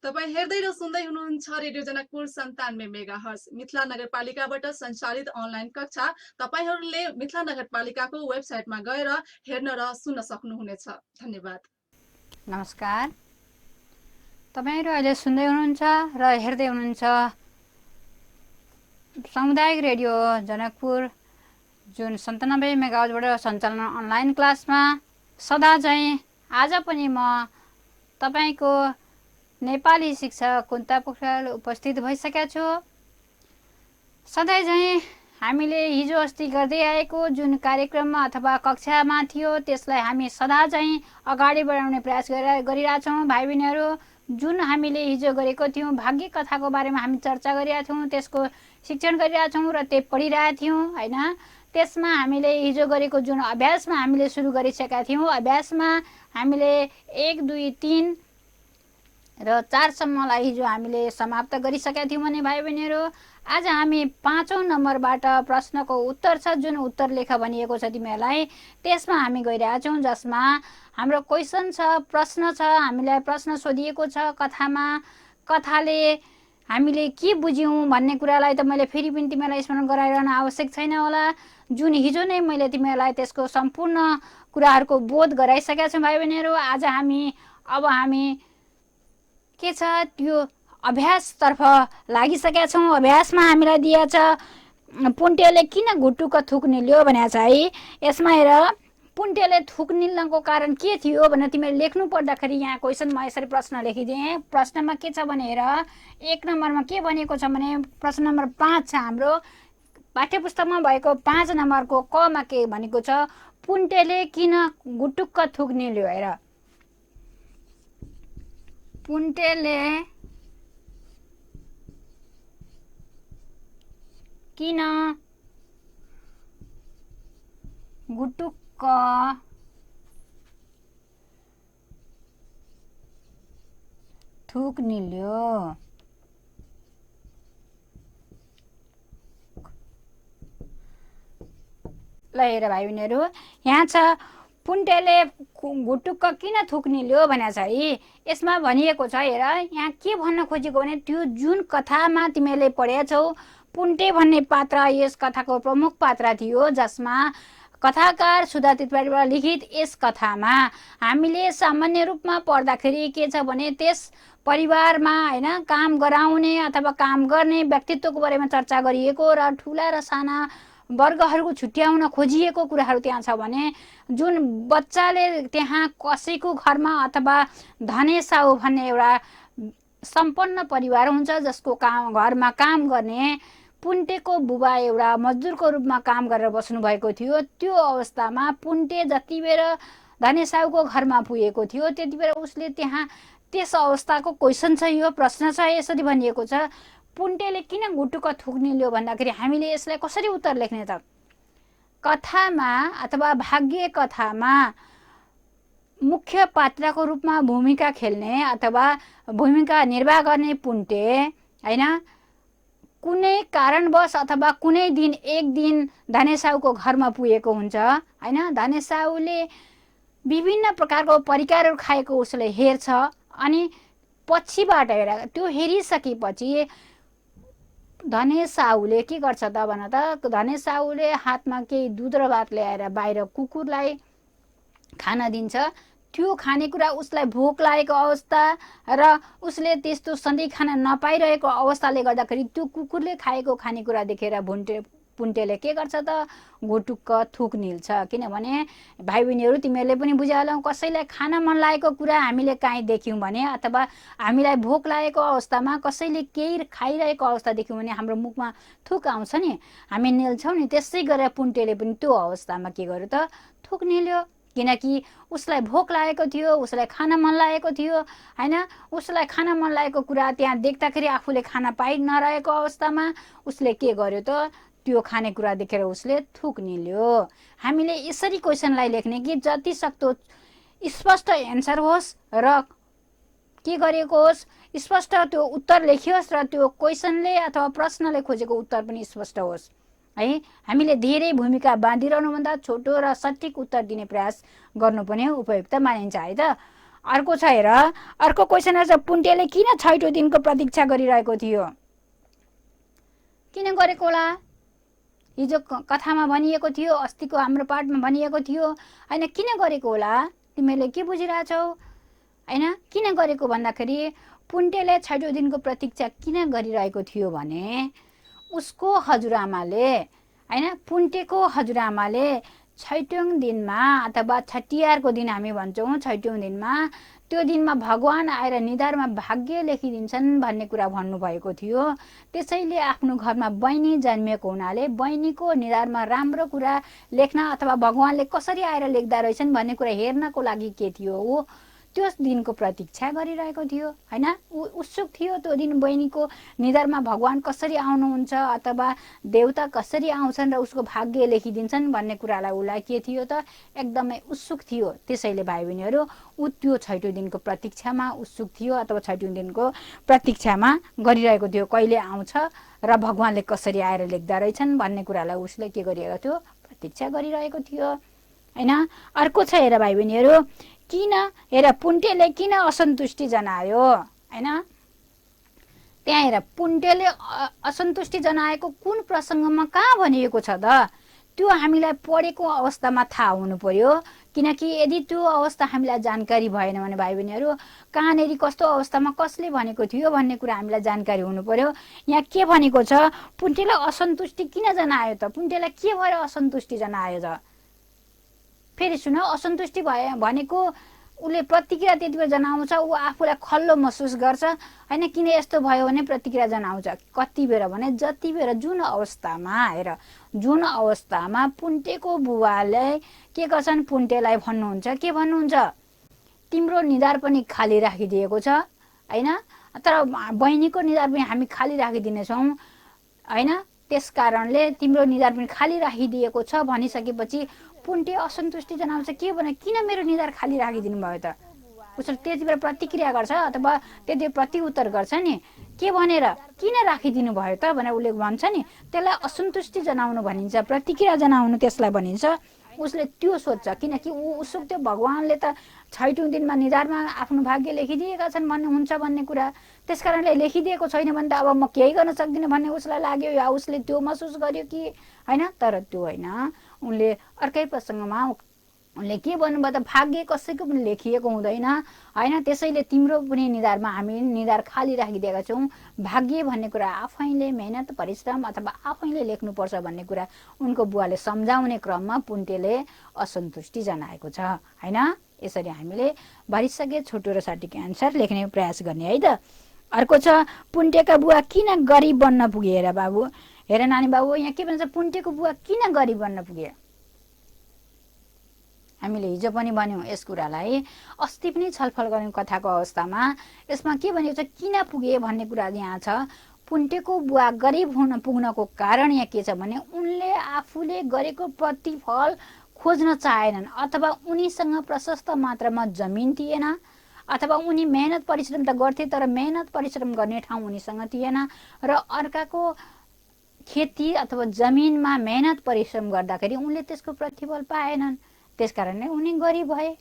तपाईँ हेर्दै र सुन्दै हुनुहुन्छ रेडियो जनकपुर 97 मेगाहर्ज मिथिला नगरपालिकाबाट सञ्चालित अनलाइन कक्षा। तपाईँहरूले मिथिला नगरपालिकाको वेबसाइटमा गएर हेर्न र सुन्न सक्नुहुनेछ। धन्यवाद। नमस्कार। तपाईँहरू अहिले सुन्दै हुनुहुन्छ र हेर्दै हुनुहुन्छ सामुदायिक रेडियो जनकपुर जुन 97 मेगाहर्जबाट सञ्चालन अनलाइन क्लासमा सदा चाहिँ आज पनि म तपाईँको नेपाली शिक्षक कुन्ता पोखरेल उपस्थित भइसकेका छु। सधैँ चाहिँ हामीले हिजो अस्ति गर्दै आएको जुन कार्यक्रममा अथवा कक्षामा थियो त्यसलाई हामी सदा चाहिँ अगाडि बढाउने प्रयास गरिरहेछौँ। भाइ बहिनीहरू, जुन हामीले हिजो गरेको थियौँ भाग्य कथाको बारेमा हामी चर्चा गरिरहेका थियौँ, त्यसको शिक्षण गरिरहेछौँ र त्यो पढिरहेका थियौँ होइन। त्यसमा हामीले हिजो गरेको जुन अभ्यासमा हामीले सुरु गरिसकेका थियौँ, अभ्यासमा हामीले 1, 2, 3 र 4सम्मलाई हिजो हामीले समाप्त गरिसकेका थियौँ भने भाइ बहिनीहरू आज हामी 5औं नम्बरबाट प्रश्नको उत्तर छ, जुन उत्तर लेख भनिएको छ तिमीहरूलाई, त्यसमा हामी गइरहेछौँ। जसमा हाम्रो क्वेसन छ, प्रश्न छ, हामीलाई प्रश्न सोधिएको छ कथामा। कथाले हामीले के बुझ्यौँ भन्ने कुरालाई त मैले फेरि पनि तिमीहरूलाई स्मरण गराइरहन आवश्यक छैन होला। जुन हिजो नै मैले तिमीहरूलाई त्यसको सम्पूर्ण कुराहरूको बोध गराइसकेका छौँ भाइ बहिनीहरू। आज अब हामी के छ त्यो अभ्यासतर्फ लागिसकेका छौँ। अभ्यासमा हामीलाई दिएको छ पुन्टेले किन घुटुक्क थुक निल्यो भनेको छ है। यसमा हेर, पुन्टेले थुक निल्नको कारण के थियो भनेर तिमीले लेख्नु पर्दाखेरि यहाँ क्वेसन म यसरी प्रश्न लेखिदिएँ। प्रश्नमा के छ भने हेर, 1 नम्बरमा के भनेको छ भने प्रश्न नम्बर 5 छ हाम्रो पाठ्यपुस्तकमा भएको 5 नम्बरको कमा के भनेको छ, पुन्टेले किन घुटुक्क थुक निल्यो। हेर, पुन्टेले किन घुटुक्क थुक निल्यो। ल हेर भाइ बहिनीहरू, यहाँ छ पुन्टेले घुटुक्क किन थुक निल्यो भनेको छ है। यसमा भनिएको छ हेर, यहाँ के भन्न खोजेको भने त्यो जुन कथामा तिमीले पढेछौ पुन्टे भन्ने पात्र यस कथाको प्रमुख पात्र थियो, जसमा कथाकार सुधा त्रिपाठीबाट लिखित यस कथामा हामीले सामान्य रूपमा पढ्दाखेरि के छ भने त्यस परिवारमा होइन काम गराउने अथवा काम गर्ने व्यक्तित्वको बारेमा चर्चा गरिएको र ठुला र साना वर्गहरूको छुट्याउन खोजिएको कुराहरू त्यहाँ छ भने जुन बच्चाले त्यहाँ कसैको घरमा अथवा धने साउ भन्ने एउटा सम्पन्न परिवार हुन्छ जसको घरमा काम गर्ने पुन्टेको बुबा एउटा मजदुरको रूपमा काम गरेर बस्नु भएको थियो। त्यो अवस्थामा पुन्टे जति बेर धने साउको घरमा पुगेको थियो त्यति बेर उसले त्यहाँ त्यस अवस्थाको क्वेसन छ, यो प्रश्न छ, यसरी भनिएको छ पुन्टेले किन घुटुक्क थुक निल्यो भन्दाखेरि हामीले यसलाई कसरी उत्तर लेख्ने त। कथामा अथवा भाग्य कथामा मुख्य पात्रको रूपमा भूमिका खेल्ने अथवा भूमिका निर्वाह गर्ने पुन्टे होइन कुनै कारणवश अथवा कुनै दिन एक दिन धने साउको घरमा पुगेको हुन्छ होइन। धने साउले विभिन्न प्रकारको परिकारहरू खाएको उसले हेर्छ अनि पछिबाट हेर त्यो हेरिसकेपछि धने साउले के गर्छ त भन त, धने साउले हातमा केही दुध र भात ल्याएर बाहिर कुकुरलाई खान दिन्छ। त्यो खानेकुरा उसलाई भोक लागेको अवस्था र उसले त्यस्तो सधैँ खान नपाइरहेको अवस्थाले गर्दाखेरि त्यो कुकुरले खाएको खानेकुरा देखेर पुन्टेले के गर्छ त घुटुक्क थुक निल्छ। किनभने भाइ बहिनीहरू तिमीहरूले पनि बुझालौ, कसैलाई खान मन लागेको कुरा हामीले काहीँ देख्यौँ भने अथवा हामीलाई भोक लागेको अवस्थामा कसैले केही खाइरहेको अवस्था देख्यौँ भने हाम्रो मुखमा थुक आउँछ नि, हामी निल्छौँ नि। त्यसै गरेर पुन्टेले पनि त्यो अवस्थामा के गर्यो त थुक निल्यो, किनकि उसलाई भोक लागेको थियो, उसलाई खान मन लागेको थियो होइन। उसलाई खान मन लागेको कुरा त्यहाँ देख्दाखेरि आफूले खान पाइ नरहेको अवस्थामा उसले के गर्यो त त्यो खानेकुरा देखेर उसले थुक निल्यो। हामीले यसरी क्वेसनलाई लेख्ने कि जति सक्दो स्पष्ट एन्सर होस् र के गरेको होस् स्पष्ट त्यो उत्तर लेखियोस् र त्यो क्वेसनले अथवा प्रश्नले खोजेको उत्तर पनि स्पष्ट होस् है। हामीले धेरै भूमिका बाँधिरहनुभन्दा छोटो र सठिक उत्तर दिने प्रयास गर्नु पनि उपयुक्त मानिन्छ है त। अर्को छ हेर, अर्को क्वेसन छ, पुन्टेले किन छैटौँ दिनको प्रतीक्षा गरिरहेको थियो? किन गरेको होला? हिजो कथामा भनिएको थियो, अस्तिको हाम्रो पाठमा भनिएको थियो होइन, किन गरेको होला? तिमीहरूले के बुझिरहेछौ होइन? किन गरेको भन्दाखेरि पुन्टेले छैटौँ दिनको प्रतीक्षा किन गरिरहेको थियो भने उसको हजुरआमाले होइन, पुन्टेको हजुरआमाले छैटौँ दिनमा अथवा छठियारको दिन हामी भन्छौँ, छैटौँ दिनमा, त्यो दिनमा भगवान आएर निधारमा भाग्य लेखिदिन्छन् भन्ने कुरा भन्नुभएको थियो। त्यसैले आफ्नो घरमा बहिनी जन्मिएको हुनाले बहिनीको निधारमा राम्रो कुरा लेख्न अथवा भगवानले कसरी आएर लेख्दा रहेछन् भन्ने कुरा हेर्नको लागि के थियो, ऊ त्यो दिनको प्रतीक्षा गरिरहेको थियो होइन। उत्सुक थियो त्यो दिन बहिनीको निधारमा भगवान कसरी आउनुहुन्छ अथवा देवता कसरी आउँछन् र उसको भाग्य लेखिदिन्छन् भन्ने कुरालाई उसलाई के थियो त, एकदमै उत्सुक थियो। त्यसैले भाइ बहिनीहरू ऊ त्यो छैटौँ दिनको प्रतीक्षामा उत्सुक थियो अथवा छैटौँ दिनको प्रतीक्षामा गरिरहेको थियो, कहिले आउँछ र भगवानले कसरी आएर लेख्दा रहेछन् भन्ने कुरालाई उसले के गरिरहेको थियो, प्रतीक्षा गरिरहेको थियो होइन। अर्को छ हेर भाइ बहिनीहरू, किन हेर पुन्टेले किन असन्तुष्टि जनायो होइन। त्यहाँ हेर पुन्टेले असन्तुष्टि जनाएको कुन प्रसङ्गमा कहाँ भनिएको छ त, त्यो हामीलाई पढेको अवस्थामा थाहा हुनु पर्यो। किनकि यदि त्यो अवस्था हामीलाई जानकारी भएन भने भाइ बहिनीहरू कहाँनिर कस्तो अवस्थामा कसले भनेको थियो भन्ने कुरा हामीलाई जानकारी हुनु पर्यो। यहाँ के भनेको छ, पुन्टेले असन्तुष्टि किन जनायो त, पुन्टेलाई के भएर असन्तुष्टि जनायो त? फेरि सुन, असन्तुष्टि भनेको उसले प्रतिक्रिया त्यति बेला जनाउँछ, ऊ आफूलाई खल्लो महसुस गर्छ होइन। किन यस्तो भयो भने प्रतिक्रिया जनाउँछ कति बेर भने जति बेर जुन अवस्थामा हेर, जुन अवस्थामा पुन्टेको बुवाले के गर्छन्, पुन्टेलाई भन्नुहुन्छ, के भन्नुहुन्छ, तिम्रो निधार पनि खाली राखिदिएको छ होइन, तर बहिनीको निधार पनि हामी खाली राखिदिनेछौँ होइन, त्यस कारणले तिम्रो निधार पनि खाली राखिदिएको छ भनिसकेपछि पुन्टे असन्तुष्टि जनाउँछ। के भने किन मेरो निधार खाली राखिदिनु भयो त? उसले त्यति बेला प्रतिक्रिया गर्छ अथवा त्यति प्रति उत्तर गर्छ नि, के भनेर किन राखिदिनु भयो त भनेर उसले भन्छ नि, त्यसलाई असन्तुष्टि जनाउनु भनिन्छ, प्रतिक्रिया जनाउनु त्यसलाई भनिन्छ। उसले त्यो सोध्छ किनकि ऊ उसुक त्यो भगवानले त छैटौँ दिनमा निधारमा आफ्नो भाग्य लेखिदिएका छन् भन्ने हुन्छ भन्ने कुरा, त्यस कारणले लेखिदिएको छैन भने त अब म केही गर्न सक्दिनँ भन्ने उसलाई लाग्यो या उसले त्यो महसुस गर्यो कि होइन। तर त्यो होइन, उनले अर्कै प्रसङ्गमा उनले के भन्नुभयो त, भाग्य कसैको पनि लेखिएको हुँदैन होइन, त्यसैले तिम्रो पनि निधारमा हामी निधार खाली राखिदिएका छौँ, भाग्य भन्ने कुरा आफैले मेहनत परिश्रम अथवा आफैले लेख्नुपर्छ भन्ने कुरा उनको बुवाले सम्झाउने क्रममा पुन्टेले असन्तुष्टि जनाएको छ होइन। यसरी हामीले भरिसके छोटो र सटिक एन्सर लेख्ने प्रयास गर्ने है त। अर्को छ, पुन्टेका बुवा किन गरिब बन्न पुगे? हेर बाबु, हेर नानी बाबु, यहाँ के भन्छ, पुन्टेको बुवा किन गरिब बन्न पुगे? हामीले हिजो पनि भन्यौँ यस कुरालाई, अस्ति पनि छलफल गऱ्यौँ कथाको अवस्थामा। यसमा के भनेको छ, किन पुगे भन्ने कुरा यहाँ छ। पुन्टेको बुवा गरिब हुन पुग्नको कारण यहाँ के छ भने उनले आफूले गरेको प्रतिफल खोज्न चाहेनन् अथवा उनीसँग प्रशस्त मात्रामा जमिन थिएन अथवा उनी मेहनत परिश्रम त गर्थे तर मेहनत परिश्रम गर्ने ठाउँ उनीसँग थिएन र अर्काको खेती अथवा जमिनमा मेहनत परिश्रम गर्दाखेरि उनले त्यसको प्रतिफल पाएनन्, त्यसकारणले उनी गरिब भए।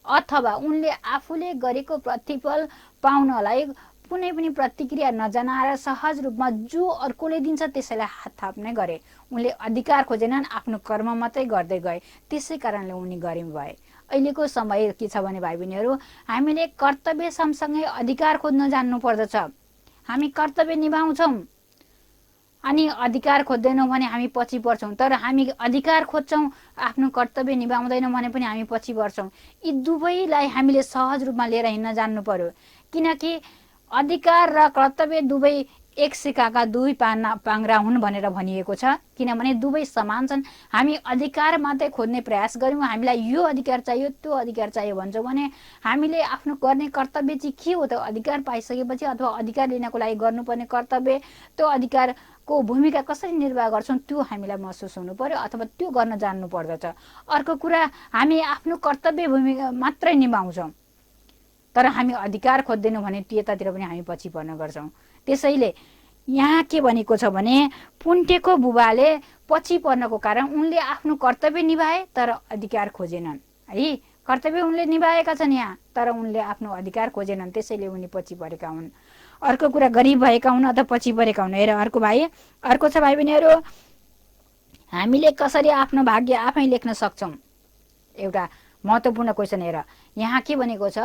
अथवा उनले आफूले गरेको प्रतिफल पाउनलाई कुनै पनि प्रतिक्रिया नजनाएर सहज रूपमा जो अर्कोले दिन्छ त्यसैलाई हात थाप्ने गरे, उनले अधिकार खोजेनन्, आफ्नो कर्म मात्रै गर्दै गए, त्यसै कारणले उनी गरिब भए। अहिलेको समय के छ भने भाइ बहिनीहरू, हामीले कर्तव्य सँगसँगै अधिकार खोज्न जान्नु पर्दछ। हामी कर्तव्य निभाउँछौँ अनि अधिकार खोज्दैनौँ भने हामी पछि पर्छौँ, तर हामी अधिकार खोज्छौँ आफ्नो कर्तव्य निभाउँदैनौँ भने पनि हामी पछि पर्छौँ। यी दुवैलाई हामीले सहज रूपमा लिएर हिँड्न जान्नु पर्यो, किनकि अधिकार र कर्तव्य दुवै एक सिक्काका दुई पाङ्ग्रा हुन् भनेर भनिएको छ। किनभने दुवै समान छन्। हामी अधिकार मात्रै खोज्ने प्रयास गऱ्यौँ, हामीलाई यो अधिकार चाहियो त्यो अधिकार चाहियो भन्छौँ भने हामीले आफ्नो गर्ने कर्तव्य चाहिँ के हो त? अधिकार पाइसकेपछि अथवा अधिकार लिनको लागि गर्नुपर्ने कर्तव्य, त्यो अधिकारको भूमिका कसरी निर्वाह गर्छौँ त्यो हामीलाई महसुस हुनु पर्यो अथवा त्यो गर्न जान्नु पर्दछ। अर्को कुरा, हामी आफ्नो कर्तव्य भूमिका मात्रै निभाउँछौँ तर हामी अधिकार खोज्दैनौँ भने त्यतातिर पनि हामी पछि पर्न गर्छौँ। त्यसैले यहाँ के भनेको छ भने पुन्टेको बुबाले पछि पर्नको कारण उनले आफ्नो कर्तव्य निभाए तर अधिकार खोजेनन् है, कर्तव्य उनले निभाएका छन् यहाँ, तर उनले आफ्नो अधिकार खोजेनन्, त्यसैले उनी पछि परेका हुन्। अर्को कुरा गरिब भएका हुन् अथवा पछि परेका हुन्। हेर अर्को छ भाइ बहिनीहरू, हामीले कसरी आफ्नो भाग्य आफै लेख्न सक्छौँ? एउटा महत्त्वपूर्ण क्वेसन। हेर यहाँ के भनेको छ,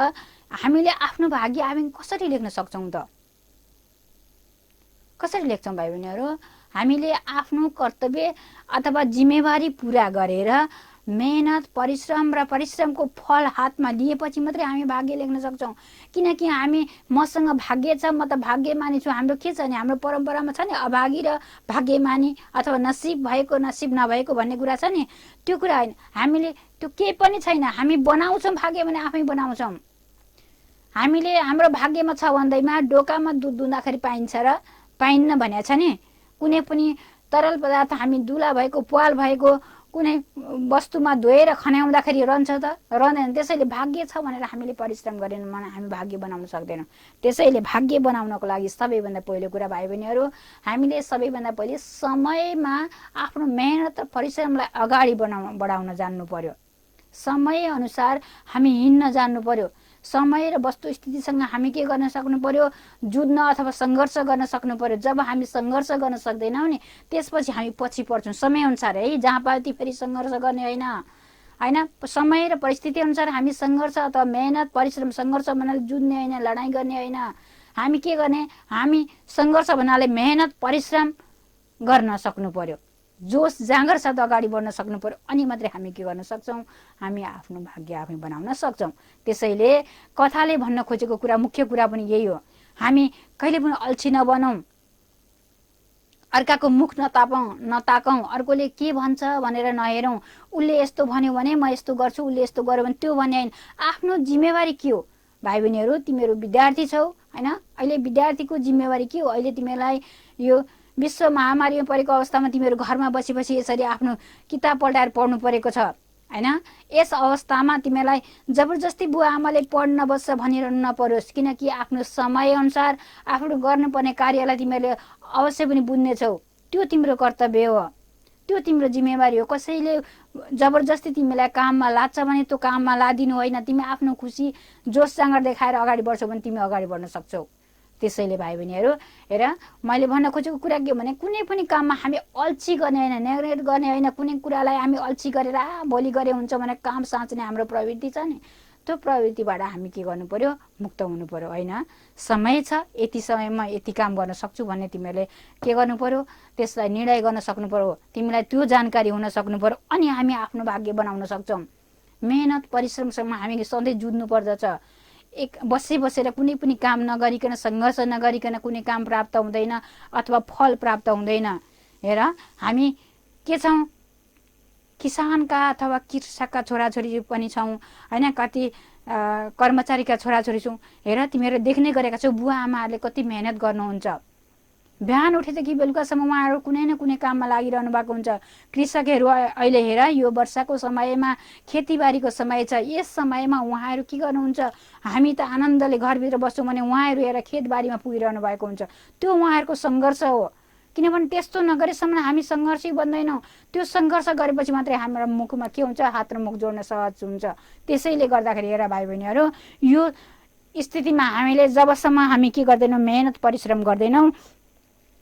हामीले आफ्नो भाग्य आफै कसरी लेख्न सक्छौँ त? कसरी लेख्छौँ भाइ बहिनीहरू? हामीले आफ्नो कर्तव्य अथवा जिम्मेवारी पुरा गरेर मेहनत परिश्रम र परिश्रमको फल हातमा लिएपछि मात्रै हामी भाग्य लेख्न सक्छौँ। किनकि हामी मसँग भाग्य छ, म त भाग्यमानी छु। हाम्रो के छ नि, हाम्रो परम्परामा छ नि अभागी र भाग्यमानी अथवा नसिब भएको नसिब नभएको भन्ने कुरा छ नि, त्यो कुरा होइन। हामीले त्यो केही पनि छैन, हामी बनाउँछौँ भाग्य भने आफै बनाउँछौँ। हामीले हाम्रो भाग्यमा छ भन्दैमा डोकामा दुध दुँदाखेरि पाइन्छ र पाइन्न भनेको छ नि। कुनै पनि तरल पदार्थ हामी दुला भएको प्वाल भएको कुनै वस्तुमा धोएर खन्याउँदाखेरि रहन्छ त? रहँदैन। त्यसैले भाग्य छ भनेर हामीले परिश्रम गरेनौँ भने हामी भाग्य बनाउन सक्दैनौँ। त्यसैले भाग्य बनाउनको लागि सबैभन्दा पहिलो कुरा भाइ बहिनीहरू, हामीले सबैभन्दा पहिले समयमा आफ्नो मेहनत र परिश्रमलाई अगाडि बढाउन जान्नु पर्यो। समय अनुसार हामी हिँड्न जान्नु पर्यो। समय र वस्तुस्थितिसँग हामी के गर्न सक्नु पर्यो? जुझ्न अथवा सङ्घर्ष गर्न सक्नु पर्यो। जब हामी सङ्घर्ष गर्न सक्दैनौँ नि, त्यसपछि हामी पछि पर्छौँ। समयअनुसार है, जहाँ पायो फेरि सङ्घर्ष गर्ने होइन, समय र परिस्थिति अनुसार हामी सङ्घर्ष अथवा मेहनत परिश्रम, सङ्घर्ष भन्नाले जुझ्ने होइन, लडाइँ गर्ने होइन। हामी के गर्ने? हामी सङ्घर्ष भन्नाले मेहनत परिश्रम गर्न सक्नु पर्यो। जोस जाँगर साथ अगाडि बढ्न सक्नु पर्यो। अनि मात्रै हामी के गर्न सक्छौँ? हामी आफ्नो भाग्य आफै बनाउन सक्छौँ। त्यसैले कथाले भन्न खोजेको कुरा, मुख्य कुरा पनि यही हो। हामी कहिले पनि अल्छी नबनौँ, अर्काको मुख नताकौँ, अर्कोले के भन्छ भनेर नहेरौँ। उसले यस्तो भन्यो भने म यस्तो गर्छु, उसले यस्तो गर्यो भने त्यो भन्ने होइन। आफ्नो जिम्मेवारी के हो? भाइ बहिनीहरू, तिमीहरू विद्यार्थी छौ होइन? अहिले विद्यार्थीको जिम्मेवारी के हो? अहिले तिमीलाई यो विश्व महामारीमा परेको अवस्थामा तिमीहरू घरमा बसी यसरी आफ्नो किताब पल्टाएर पढ्नु परेको छ होइन? यस अवस्थामा तिमीलाई जबरजस्ती बुवा आमाले पढ्न बस्छ भनिरहनु नपरोस्। किनकि आफ्नो समयअनुसार आफ्नो गर्नुपर्ने कार्यलाई तिमीहरूले अवश्य पनि बुझ्नेछौ। त्यो तिम्रो कर्तव्य हो, त्यो तिम्रो जिम्मेवारी हो। कसैले जबरजस्ती तिमीलाई काममा लाग्छ भने त्यो काममा लादिनु होइन। तिमी आफ्नो खुसी जोस जाँगर देखाएर अगाडि बढ्छौ भने तिमी अगाडि बढ्न सक्छौ। त्यसैले भाइ बहिनीहरू, हेर मैले भन्न खोजेको कुरा के हो भने, कुनै पनि काममा हामी अल्छी गर्ने होइन, नेग्लेक्ट गर्ने होइन। कुनै कुरालाई हामी अल्छी गरेर भोलि गरे हुन्छ भनेर काम साँच्ने हाम्रो प्रवृत्ति छ नि, त्यो प्रवृत्तिबाट हामी के गर्नु पर्यो? मुक्त हुनु पर्यो होइन? समय छ, यति समयमा यति काम गर्न सक्छु भन्ने तिमीहरूले के गर्नु पर्यो? त्यसलाई निर्णय गर्न सक्नु पर्यो। तिमीलाई त्यो जानकारी हुन सक्नु पर्यो। अनि हामी आफ्नो भाग्य बनाउन सक्छौँ। मेहनत परिश्रमसँग हामी सधैँ जुझ्नु पर्दछ। बसेर कुनै पनि काम नगरिकन, सङ्घर्ष नगरिकन कुनै काम प्राप्त हुँदैन अथवा फल प्राप्त हुँदैन। हेर हामी के छौँ? किसानका अथवा कृषकका छोराछोरी पनि छौँ होइन? कति कर्मचारीका छोराछोरी छौँ। हेर तिमीहरू देख्ने गरेका छौ बुवा आमाहरूले कति मेहनत गर्नुहुन्छ। बिहान उठेदेखि बेलुकासम्म उहाँहरू कुनै न कुनै काममा लागिरहनु भएको हुन्छ। कृषकहरू अहिले हेर, यो वर्षाको समयमा खेतीबारीको समय छ। यस समयमा उहाँहरू के गर्नुहुन्छ? हामी त आनन्दले घरभित्र बस्छौँ भने उहाँहरू हेर खेतबारीमा पुगिरहनु भएको हुन्छ। त्यो उहाँहरूको सङ्घर्ष हो। किनभने त्यस्तो नगरेसम्म हामी सङ्घर्षै बन्दैनौँ। त्यो सङ्घर्ष गरेपछि मात्रै हाम्रो मुखमा के हुन्छ? हात र मुख जोड्न सहज हुन्छ। त्यसैले गर्दाखेरि हेर भाइ बहिनीहरू, यो स्थितिमा हामीले जबसम्म हामी के गर्दैनौँ? मेहनत परिश्रम गर्दैनौँ,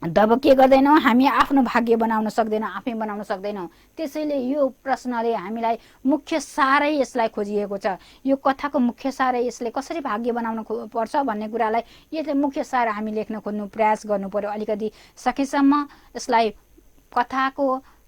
तब के गर्दैनौँ? हामी आफ्नो भाग्य बनाउन सक्दैनौँ, आफै बनाउन सक्दैनौँ। त्यसैले यो प्रश्नले हामीलाई मुख्य सारै यसलाई खोजिएको छ। यो कथाको मुख्य सारै यसले कसरी भाग्य बनाउन पर्छ भन्ने कुरालाई यसले मुख्य सार हामी लेख्न खोज्नु प्रयास गर्नु पर्यो। अलिकति सकेसम्म यसलाई कथाको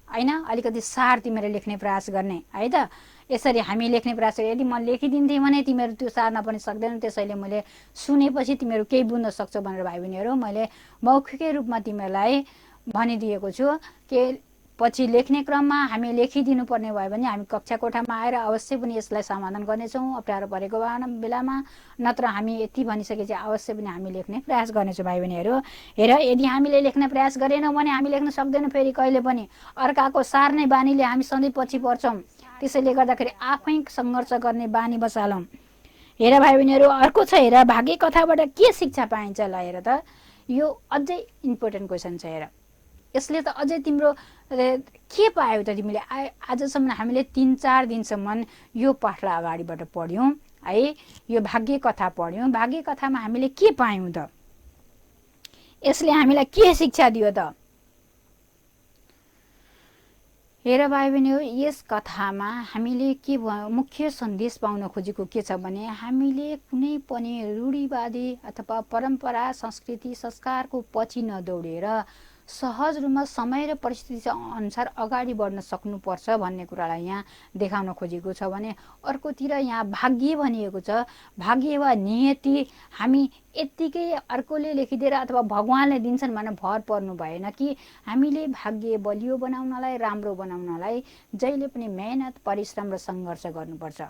होइन अलिकति सार तिमीहरूले लेख्ने प्रयास गर्ने है त। यसरी हामी लेख्ने प्रयास गरे। यदि म लेखिदिन्थेँ भने तिमीहरू त्यो सार्न पनि सक्दैनौ। त्यसैले मैले सुनेपछि तिमीहरू केही बुझ्न सक्छौ भनेर भाइ बहिनीहरू मैले मौखिकै रूपमा तिमीहरूलाई भनिदिएको छु। के पछि लेख्ने क्रममा हामी लेखिदिनु पर्ने भयो भने हामी कक्षा कोठामा आएर अवश्य पनि यसलाई समाधान गर्नेछौँ अप्ठ्यारो परेको बेलामा। नत्र हामी यति भनिसकेपछि अवश्य पनि हामी लेख्ने प्रयास गर्नेछौँ भाइ बहिनीहरू। हेर यदि हामीले लेख्ने प्रयास गरेनौँ भने हामी लेख्न सक्दैनौँ फेरि कहिले पनि। अर्काको सार्ने बानीले हामी सधैँ पछि पर्छौँ। त्यसैले गर्दाखेरि आफै सङ्घर्ष गर्ने बानी बसालौँ। हेर भाइ बहिनीहरू, अर्को छ हेर भाग्य कथाबाट के शिक्षा पाइन्छ ल। हेर त यो अझै इम्पोर्टेन्ट क्वेसन छ। हेर यसले त अझै तिम्रो के पायौ त तिमीले? आजसम्म हामीले 3-4 दिनसम्म यो पाठलाई अगाडिबाट पढ्यौँ है, यो भाग्य कथा पढ्यौँ। भाग्य कथामा हामीले के पायौँ त? यसले हामीलाई के शिक्षा दियो त? हेर भाइ बहिनी, यस कथामा हामीले के मुख्य सन्देश पाउन खोजेको के छ भने हामीले कुनै पनि रूढिवादी अथवा परम्परा, संस्कृति, संस्कारको पछि नदौडेर सहज रूपमा समय र परिस्थिति अनुसार अगाडि बढ्न सक्नुपर्छ भन्ने कुरालाई यहाँ देखाउन खोजेको छ भने अर्कोतिर यहाँ भाग्य भनिएको छ। भाग्य वा नियति हामी यत्तिकै अर्कोले लेखिदिएर अथवा भगवानले दिन्छन् भनेर भर पर्नु भएन कि हामीले भाग्य बलियो बनाउनलाई, राम्रो बनाउनलाई जहिले पनि मेहनत, परिश्रम र सङ्घर्ष गर्नुपर्छ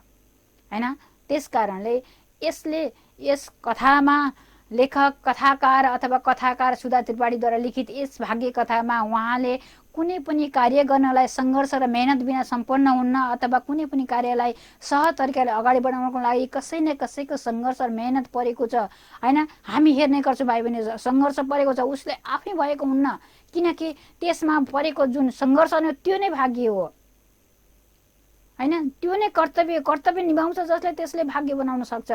हैन। त्यस कारणले यस कथामा लेखक, कथाकार अथवा कथाकार सुधा त्रिपाठीद्वारा लिखित यस भाग्य कथामा उहाँले कुनै पनि कार्य गर्नलाई सङ्घर्ष र मेहनत बिना सम्पन्न हुन्न अथवा कुनै पनि कार्यलाई सहज तरिकाले अगाडि बढाउनको लागि कसै न कसैको सङ्घर्ष र मेहनत परेको छ हैन। हामी हेर्ने गर्छौँ भाइ बहिनी, सङ्घर्ष परेको छ, उसले आफै भएको हुन्न, किनकि त्यसमा परेको जुन सङ्घर्ष हो त्यो नै भाग्य हो हैन। त्यो नै कर्तव्य निभाउँछ जसले त्यसले भाग्य बनाउन सक्छ।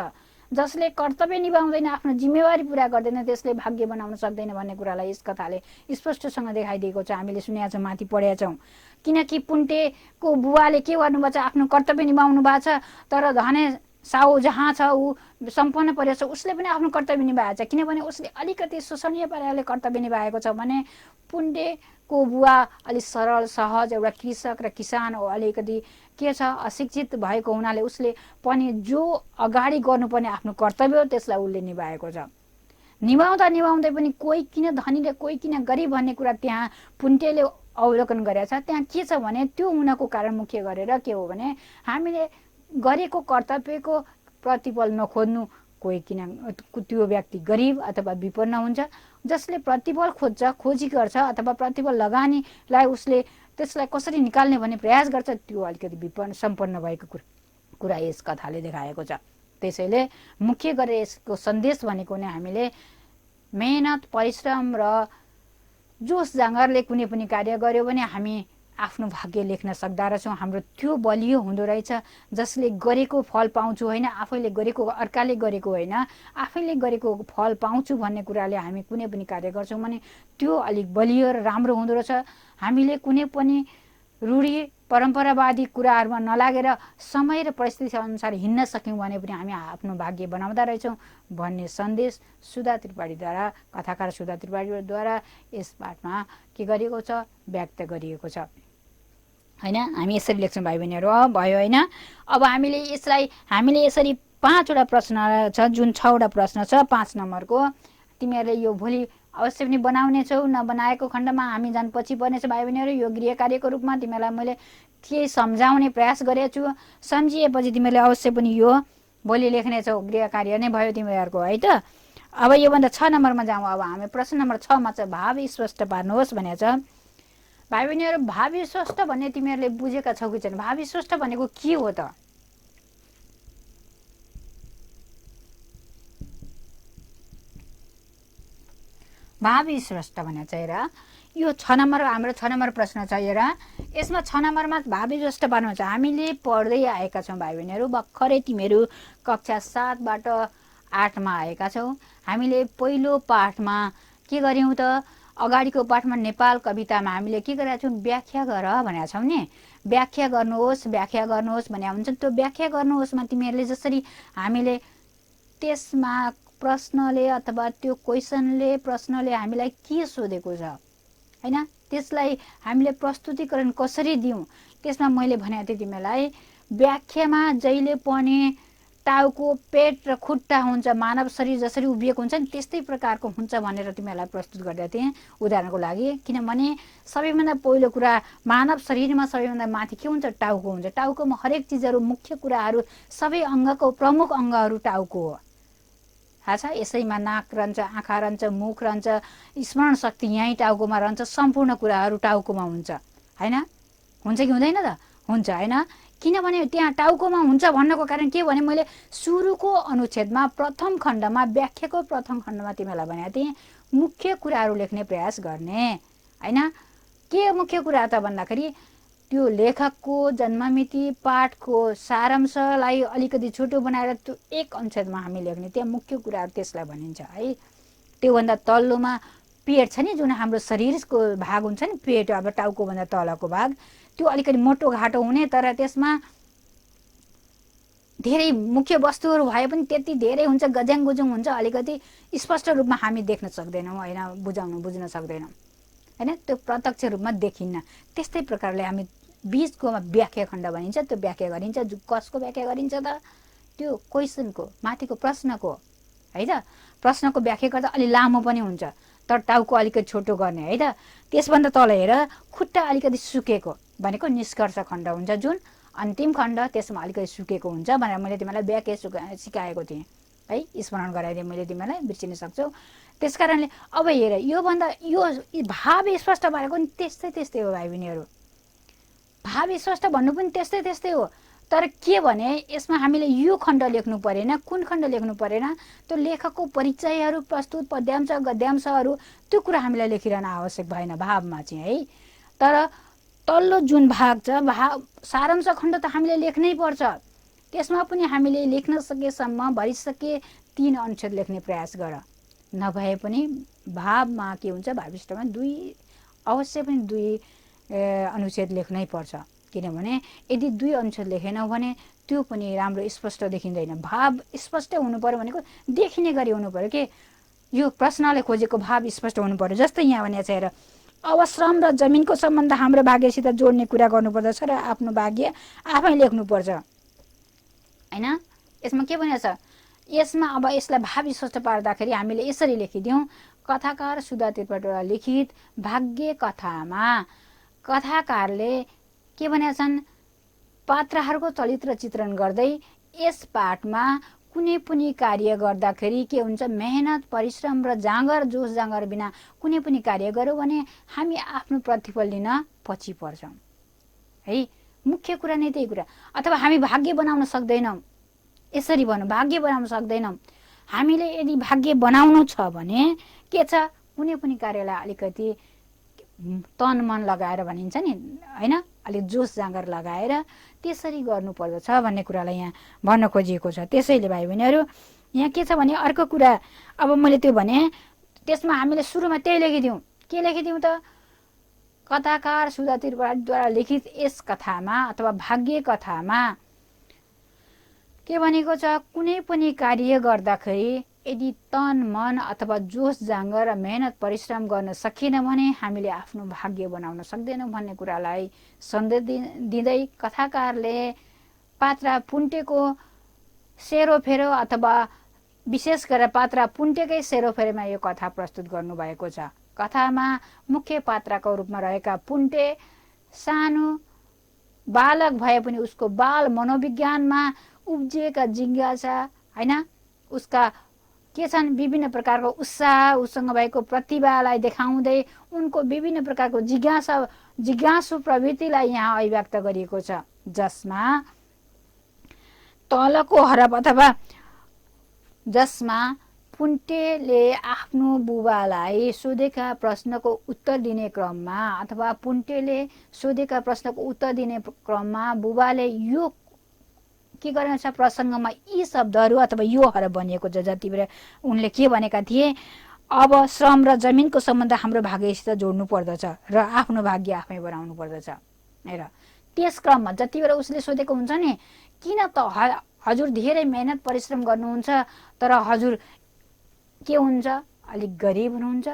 जसले कर्तव्य निभाउँदैन, आफ्नो जिम्मेवारी पुरा गर्दैन, त्यसले भाग्य बनाउन सक्दैन भन्ने कुरालाई यस कथाले स्पष्टसँग देखाइदिएको छ। हामीले सुनेका छौँ, माथि पढेका छौँ। किनकि पुन्टेको बुवाले के गर्नुभएको छ, आफ्नो कर्तव्य निभाउनु भएको छ, तर धने साउ जहाँ छ ऊ सम्पन्न परेको छ, उसले पनि आफ्नो कर्तव्य निभाएको छ। किनभने उसले अलिकति शोषणीय पाराले कर्तव्य निभाएको छ भने पुन्टेको बुवा अलिक सरल सहज एउटा कृषक र किसान हो, अलिकति के छ अशिक्षित भएको हुनाले उसले पनि जो अगाडि गर्नुपर्ने आफ्नो कर्तव्य हो त्यसलाई उसले निभाएको छ। निभाउँदै पनि कोही किन धनी र कोही किन गरिब भन्ने कुरा त्यहाँ पुन्टेले अवलोकन गरेको छ। त्यहाँ के छ भने त्यो हुनको कारण मुख्य गरेर के हो भने हामीले गरेको कर्तव्यको प्रतिफल नखोज्नु। कोही किन त्यो व्यक्ति गरिब अथवा विपन्न हुन्छ, जसले प्रतिफल खोजी गर्छ अथवा प्रतिफल लगानीलाई उसले त्यसलाई कसरी निकाल्ने भन्ने प्रयास गर्छ, त्यो अलिकति विपन्न सम्पन्न भएको कुरा यस कथाले देखाएको छ। त्यसैले मुख्य गरेर यसको सन्देश भनेको नै हामीले मेहनत, परिश्रम र जोस जाँगरले कुनै पनि कार्य गर्यो भने हामी आफ्नो भाग्य लेख्न सक्दा रहेछौँ। हाम्रो त्यो बलियो हुँदो रहेछ। जसले गरेको फल पाउँछु होइन, आफैले गरेको, अर्काले गरेको होइन, आफैले गरेको फल पाउँछु भन्ने कुराले हामी कुनै पनि कार्य गर्छौँ भने त्यो अलिक बलियो र राम्रो हुँदो रहेछ। हामीले कुनै पनि रूढी परम्परावादी कुराहरूमा नलागेर समय र परिस्थिति अनुसार हिँड्न सक्यौँ भने पनि हामी आफ्नो भाग्य बनाउँदा रहेछौँ भन्ने सन्देश सुधा त्रिपाठीद्वारा, कथाकार सुधा त्रिपाठीद्वारा यस पाठमा के गरिएको छ, व्यक्त गरिएको छ हैन। हामी यसरी लेख्छौँ भाइ बहिनीहरू, भयो होइन। अब हामीले यसरी 5वटा प्रश्न छ, जुन 6वटा प्रश्न छ 5 नम्बरको, तिमीहरूले यो भोलि अवश्य पनि बनाउने छौ। नबनाएको खण्डमा हामी जान पछि पर्नेछ भाइ बहिनीहरू। यो गृह कार्यको रूपमा तिमीहरूलाई मैले केही सम्झाउने प्रयास गरेको छु। सम्झिएपछि तिमीहरूले अवश्य पनि यो भोलि लेख्नेछौ। गृह कार्य नै भयो तिमीहरूको है त। अब योभन्दा 6 नम्बरमा जाउँ। अब हामी प्रश्न नम्बर 6 मा चाहिँ भाव स्पष्ट पार्नुहोस् भनेको छ। भाइ बहिनीहरू, भाव स्पष्ट भन्ने तिमीहरूले बुझेका छौ कि छैन? भाव स्पष्ट भनेको के हो त? भाव स्पष्ट भने चाहिँ हेर, यो 6 नम्बर हाम्रो 6 नम्बर प्रश्न छ। हेर, यसमा 6 नम्बरमा भाव स्पष्ट पार्नु छ। हामीले पढ्दै आएका छौँ भाइ बहिनीहरू, भर्खरै तिमीहरू कक्षा 7बाट 8मा आएका छौ। हामीले पहिलो पाठमा के गर्यौँ त? अगाडिको पाठमा नेपाल कवितामा हामीले के गरेका छौँ? व्याख्या गर भनेका छौँ नि। व्याख्या गर्नुहोस् भने हुन्छ। त्यो व्याख्या गर्नुहोस्मा तिमीहरूले जसरी हामीले त्यसमा प्रश्नले अथवा त्यो प्रश्नले हामीलाई के सोधेको छ हैन, त्यसलाई हामीले प्रस्तुतिकरण कसरी दिउँ, त्यसमा मैले भनेको थिएँ तिमीलाई व्याख्यामा जहिले पनि टाउको, पेट र खुट्टा हुन्छ। मानव शरीर जसरी उभिएको हुन्छ नि त्यस्तै प्रकारको हुन्छ भनेर तिमीहरूलाई प्रस्तुत गर्दै थिएँ उदाहरणको लागि। किनभने सबैभन्दा पहिलो कुरा मानव शरीरमा सबैभन्दा माथि के हुन्छ? टाउको हुन्छ। टाउकोमा हरेक चिजहरू, मुख्य कुराहरू, सबै अङ्गको प्रमुख अङ्गहरू टाउको हो, थाहा छ? यसैमा नाक रहन्छ, आँखा रहन्छ, मुख रहन्छ, स्मरण शक्ति यहीँ टाउकोमा रहन्छ। सम्पूर्ण कुराहरू टाउकोमा हुन्छ हैन? हुन्छ कि हुँदैन त? हुन्छ हैन। किनभने त्यहाँ टाउकोमा हुन्छ भन्नको कारण के भने मैले सुरुको अनुच्छेदमा प्रथम खण्डमा, व्याख्याको प्रथम खण्डमा तिमीलाई भनेको थिएँ मुख्य कुराहरू लेख्ने प्रयास गर्ने हैन। के मुख्य कुरा त भन्दाखेरि त्यो लेखकको जन्ममिति पाठको सारांशलाई अलिकति छोटो बनाएर त्यो एक अनुच्छेदमा हामी लेख्ने, त्यहाँ मुख्य कुराहरू त्यसलाई भनिन्छ है। त्योभन्दा तल्लोमा पेट छ नि, जुन हाम्रो शरीरको भाग हुन्छ नि, पेट अब टाउकोभन्दा तलको भाग, त्यो अलिकति मोटो घाटो हुने, तर त्यसमा धेरै मुख्य वस्तुहरू भए पनि त्यति धेरै हुन्छ, गज्याङ गुजुङ हुन्छ, अलिकति स्पष्ट रूपमा हामी देख्न सक्दैनौँ होइन, बुझ्न सक्दैनौँ हैन, त्यो प्रत्यक्ष रूपमा देखिन्न। त्यस्तै प्रकारले हामी बीचकोमा व्याख्या खण्ड भनिन्छ, त्यो व्याख्या गरिन्छ। कसको व्याख्या गरिन्छ त? त्यो क्वेसनको, माथिको प्रश्नको है त। प्रश्नको व्याख्या गर्दा अलि लामो पनि हुन्छ, तर टाउको अलिकति छोटो गर्ने है त। त्यसभन्दा तल हेर, खुट्टा अलिकति सुकेको भनेको निष्कर्ष खण्ड हुन्छ, जुन अन्तिम खण्ड, त्यसमा अलिकति सुकेको हुन्छ भनेर मैले तिमीलाई व्याख्या सिकाएको थिएँ है, स्मरण गराइदिएँ मैले तिमीलाई, बिर्सिन सक्छौ। त्यस कारणले अब हेर, योभन्दा यो भाव स्पष्ट भएको नि त्यस्तै हो भाइ बहिनीहरू। भाव स्पष्ट भन्नु पनि त्यस्तै हो, तर के भने यसमा हामीले यो खण्ड लेख्नु परेन। कुन खण्ड लेख्नु परेन? त्यो लेखकको परिचयहरू, प्रस्तुत पद्यांश गद्यांशहरू, त्यो कुरा हामीलाई लेखिरहन आवश्यक भएन भावमा चाहिँ है। तर तल्लो जुन भाग छ, सारांश खण्ड त हामीले लेख्नै पर्छ। त्यसमा पनि हामीले लेख्न सकेसम्म भरिसके 3 अनुच्छेद लेख्ने प्रयास गर। नभए पनि भावमा के हुन्छ, भाविष्टमा अवश्य पनि 2 अनुच्छेद लेख्नै पर्छ। किनभने यदि 2 अनुच्छेद लेखेनौ भने त्यो पनि राम्रो स्पष्ट देखिँदैन। भाव स्पष्ट हुनु पर्यो भनेको देखिने गरी हुनु पर्यो के, यो प्रश्नले खोजेको भाव स्पष्ट हुनु पर्यो। जस्तै यहाँ भनेको छ हेर, अब श्रम र जमिनको सम्बन्ध हाम्रो भाग्यसित जोड्ने कुरा गर्नुपर्दछ र आफ्नो भाग्य आफै लेख्नुपर्छ हैन। यसमा के भनेको छ, यसमा अब यसलाई भाव स्पष्ट पार्दाखेरि हामीले यसरी लेखिदिउँ, कथाकार सुधा त्रिपाठीद्वारा लिखित भाग्य कथामा कथाकारले के भनेका छन्, पात्रहरूको चरित्र चित्रण गर्दै यस पाठमा कुनै पनि कार्य गर्दाखेरि के हुन्छ, मेहनत परिश्रम र जाँगर जोस जाँगर बिना कुनै पनि कार्य गर्यो भने हामी आफ्नो प्रतिफल लिन पछि पर्छौँ है। मुख्य कुरा नै त्यही कुरा। अथवा हामी भाग्य बनाउन सक्दैनौँ, यसरी भनौँ, भाग्य बनाउन सक्दैनौँ। हामीले यदि भाग्य बनाउनु छ भने के छ, कुनै पनि कार्यलाई अलिकति तन मन लगाएर भनिन्छ नि हैन, अलिक जोस जाँगर लगाएर त्यसरी गर्नुपर्दछ भन्ने कुरालाई यहाँ भन्न खोजिएको छ। त्यसैले भाइ बहिनीहरू यहाँ के छ भने, अर्को कुरा अब मैले त्यो भने, त्यसमा हामीले सुरुमा त्यही लेखिदिउँ। के लेखिदिउँ त? कथाकार सुधा त्रिपाठीद्वारा लिखित यस कथामा अथवा भाग्य कथामा के भनेको छ, कुनै पनि कार्य गर्दाखेरि यदि तन मन अथवा जोस जाँगर र मेहनत परिश्रम गर्न सकिएन भने हामीले आफ्नो भाग्य बनाउन सक्दैनौँ भन्ने कुरालाई सन्देश दिँदै कथाकारले पात्र पुन्टेको सेरोफेरो अथवा विशेष गरेर पात्र पुन्टेकै सेरोफेरोमा यो कथा प्रस्तुत गर्नुभएको छ। कथामा मुख्य पात्रको रूपमा रहेका पुन्टे सानो बालक भए पनि उसको बाल मनोविज्ञानमा उब्जिएका जिज्ञासा हैन, उसका के छन्, विभिन्न प्रकारको उत्साह, उसँग भएको प्रतिभालाई देखाउँदै उनको विभिन्न प्रकारको जिज्ञासु प्रवृत्तिलाई यहाँ अभिव्यक्त गरिएको छ। जसमा तलको हरफ अथवा जसमा पुन्टेले आफ्नो बुबालाई सोधेका प्रश्नको उत्तर दिने क्रममा अथवा पुन्टेले सोधेका प्रश्नको उत्तर दिने क्रममा बुबाले यो के गरेको छ, प्रसङ्गमा यी शब्दहरू अथवा यो हरफ बनिएको छ। जति बेला उनले के भनेका थिए, अब श्रम र जमिनको सम्बन्ध हाम्रो भाग्यसित जोड्नु पर्दछ र आफ्नो भाग्य आफै बनाउनु पर्दछ हेर। त्यस क्रममा जति बेला उसले सोधेको हुन्छ नि, किन त हजुर धेरै मेहनत परिश्रम गर्नुहुन्छ तर हजुर के हुन्छ, अलिक गरिब हुनुहुन्छ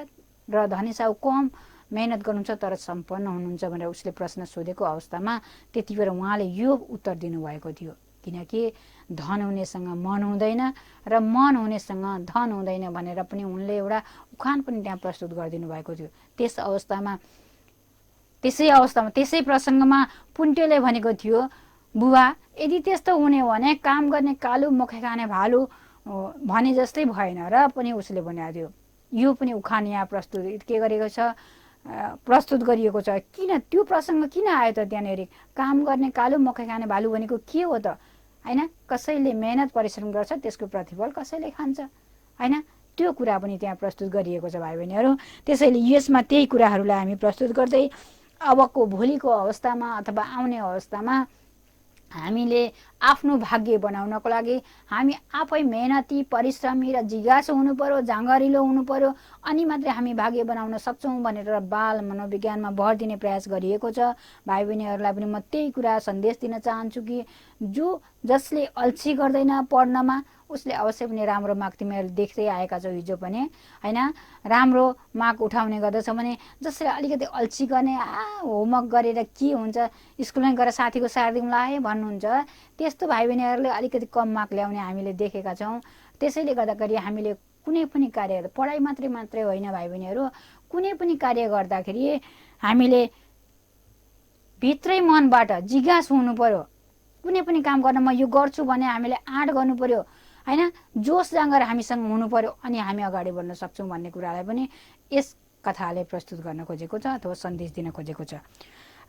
र धनीसाउ कम मेहनत गर्नुहुन्छ तर सम्पन्न हुनुहुन्छ भनेर उसले प्रश्न सोधेको अवस्थामा त्यति बेला उहाँले यो उत्तर दिनुभएको थियो। किनकि धन हुनेसँग मन हुँदैन र मन हुनेसँग धन हुँदैन भनेर पनि उनले एउटा उखान पनि त्यहाँ प्रस्तुत गरिदिनु भएको थियो। त्यसै प्रसङ्गमा पुन्टेले भनेको थियो, बुबा यदि त्यस्तो हुने हो भने काम गर्ने कालु मुखे खाने भालु भने जस्तै भएन र पनि उसले भनेको थियो। यो पनि उखान यहाँ प्रस्तुत गरिएको छ। किन त्यो प्रसङ्ग किन आयो त त्यहाँनिर? काम गर्ने कालु मुखे खाने भालु भनेको के हो त हैन? कसैले मेहनत परिश्रम गर्छ त्यसको प्रतिफल कसैले खान्छ हैन? त्यो कुरा पनि त्यहाँ प्रस्तुत गरिएको छ भाइ बहिनीहरू। त्यसैले यसमा त्यही कुराहरूलाई हामी प्रस्तुत गर्दै अबको भोलिको अवस्थामा अथवा आउने अवस्थामा हामीले आफ्नो भाग्य बनाउनको लागि हामी आफै मेहनती परिश्रमी र जिज्ञासु हुनु पर्यो, जाँगरिलो हुनु पर्यो, अनि मात्रै हामी भाग्य बनाउन सक्छौँ भनेर बाल मनोविज्ञानमा भर दिने प्रयास गरिएको छ। भाइ बहिनीहरूलाई पनि म त्यही कुरा सन्देश दिन चाहन्छु कि जसले अल्छी गर्दैन पढ्नमा उसले अवश्य पनि राम्रो मार्क तिमीहरूले देख्दै आएका छौ हिजो पनि होइन, राम्रो मार्क उठाउने गर्दछ भने जसले अलिकति अल्छी गर्ने होमवर्क गरेर के हुन्छ स्कुलमै गएर साथीको सारिदिउँला है भन्नुहुन्छ, त्यस्तो भाइ बहिनीहरूले अलिकति कम मार्क ल्याउने हामीले देखेका छौँ। त्यसैले गर्दाखेरि हामीले कुनै पनि कार्य पढाइ मात्रै होइन भाइ बहिनीहरू, कुनै पनि कार्य गर्दाखेरि हामीले भित्रै मनबाट जिज्ञासु हुनु पर्यो। कुनै पनि काम गर्न म यो गर्छु भने हामीले आँट गर्नु पर्यो होइन, जोस जाँगर हामीसँग हुनु पर्यो, अनि हामी अगाडि बढ्न सक्छौँ भन्ने कुरालाई पनि यस कथाले प्रस्तुत गर्न खोजेको छ अथवा सन्देश दिन खोजेको छ।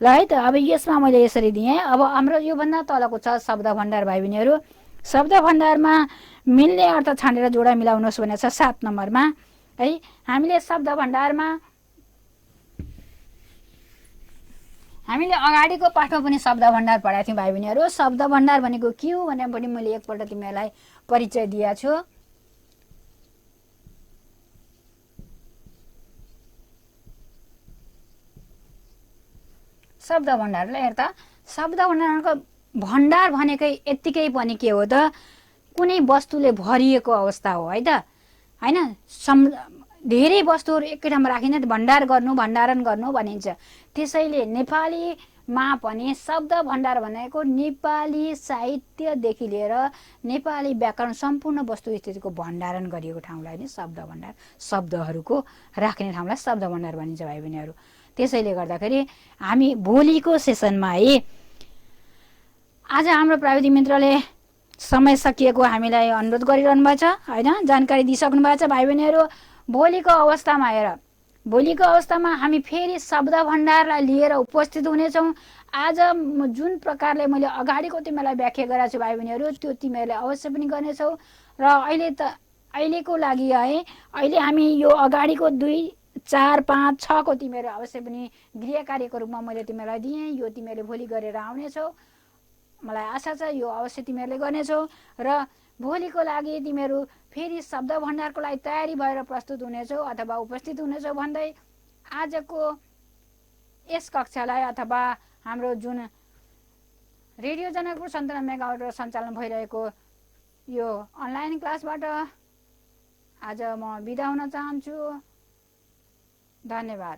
ल है त, अब यसमा मैले यसरी दिएँ। अब हाम्रो योभन्दा तलको छ शब्द भण्डार भाइ बहिनीहरू। शब्द भण्डारमा मिल्ने अर्थ छानेर जोडा मिलाउनुहोस् भनेको छ 7 नम्बरमा है। हामीले शब्द भण्डारमा हामीले अगाडिको पाठमा पनि शब्द भण्डार पढाएको थियौँ भाइ बहिनीहरू। शब्द भण्डार भनेको के हो भने पनि मैले एकपल्ट तिमीहरूलाई परिचय दिएको छु। शब्द भण्डारलाई हेर त, शब्द भण्डारको भण्डार भनेकै यत्तिकै पनि के हो त, कुनै वस्तुले भरिएको अवस्था हो है त होइन। धेरै वस्तुहरू एकै ठाउँमा राखिन्छ भण्डार गर्नु, भण्डारण गर्नु भनिन्छ। त्यसैले नेपालीमा पनि शब्द भण्डार भनेको नेपाली साहित्यदेखि लिएर नेपाली व्याकरण सम्पूर्ण वस्तुस्थितिको भण्डारण गरिएको ठाउँलाई नै शब्द भण्डार, शब्दहरूको राख्ने ठाउँलाई शब्द भण्डार भनिन्छ भाइ बहिनीहरू। त्यसैले गर्दाखेरि हामी भोलिको सेसनमा है, आज हाम्रो प्राविधिक मित्रले समय सकिएको हामीलाई अनुरोध गरिरहनु भएको छ होइन, जानकारी दिइसक्नु भएको छ भाइ बहिनीहरू। भोलिको अवस्थामा हेर, भोलिको अवस्थामा हामी फेरि शब्द भण्डारलाई लिएर उपस्थित हुनेछौँ। आज जुन प्रकारले मैले अगाडिको तिमीलाई व्याख्या गराएको छु भाइ बहिनीहरू, त्यो तिमीहरूले अवश्य पनि गर्नेछौ। र अहिलेको लागि है, अहिले हामी यो अगाडिको 2, 4, 5, 6 को तिमीहरू अवश्य पनि गृह कार्यको रूपमा मैले तिमीलाई दिएँ। यो तिमीहरूले भोलि गरेर आउनेछौ, मलाई आशा छ यो अवश्य तिमीहरूले गर्नेछौ। र भोलिको लागि तिमीहरू फेरि शब्द भण्डारको लागि तयारी भएर प्रस्तुत हुनेछौ अथवा उपस्थित हुनेछौ भन्दै आजको यस कक्षालाई अथवा हाम्रो जुन रेडियो जनकपुर 97 मेगाहर्ज सञ्चालन भइरहेको यो अनलाइन क्लासबाट आज म बिदा हुन चाहन्छु। धन्यवाद।